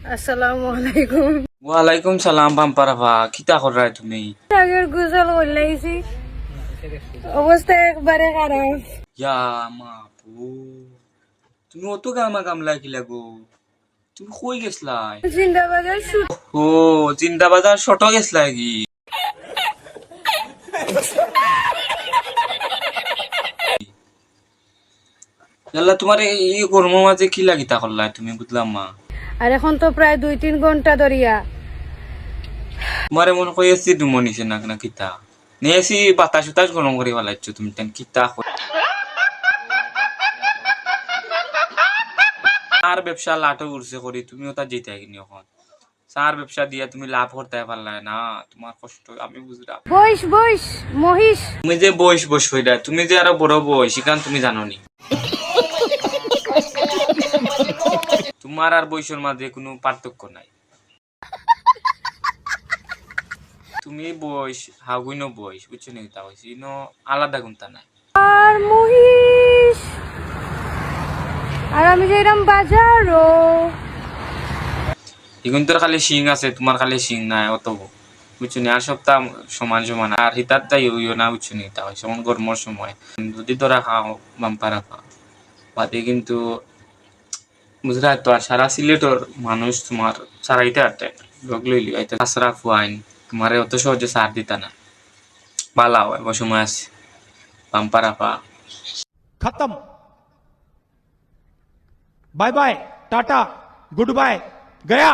আসসালামু আলাইকুম। ওয়ালাইকুম সালাম বাম্পারাফা কিতা করাই তুমি? আগের গোসল করলাইছি, অবস্থা একবারে খারাপ। ইয়া মা পু তুমি অত গামা গামলা কি লাগো? তুমি কই গেছলাই? জিন্দাবাজার শুট। ও জিন্দাবাজার শট গেছলাই কি? ইয়াল্লা তোমার এই গরমের মাঝে কি লাগিতা করলাই তুমি বুঝলাম মা। আর এখন তো প্রায় 2-3 ঘন্টা ধরিয়া তোমারে মনে কই এসি দুমনিছে না না কিতা নেছি বাতাস উতাস গরম করে ফেলাইছ তুমি তেন কিতা আর ব্যবসা লাটো উড়ছে করি তুমি ওটা যেতে কিনি এখন সার ব্যবসা দিয়া তুমি লাভ করতে পারলাই না, তোমার কষ্ট আমি বুঝলাম। বইস বইস মহিষ। তুমি যে বয়স বয়স হইলা তুমি যে আরো বড় বয়স সেখান তুমি জানো নি তোমার আর বয়সের মাঝে কোনো পার্থক্য নাই। তুমি বয়স হাগুইনো বয়স বুঝছো নি তা হইছে ইনো আলাদা গুনতা নাই। আর মহিষ আর আমি যাইরাম বাজারও। এখন তোর খালি শিং আছে তোমার খালি শিং নাই অত বুঝছো নি, আর সপ্তাহ সমান সমান আর হিতার তাই হইও না বুঝছো নি তা হইছে এমন গরমের সময় যদি তোরা খাও বাম্পারা খাও বাদে কিন্তু বুঝলা তো আর সারা সিলেটর মানুষ তোমার সারাইতে আটে লোক লইলি আইতে কাসরা ফুয়াইন তোমারে অত সহজে সার দিতা না পালাও এবার সময় আছে বাম্পারা পা खत्म। Bye bye tata goodbye गया।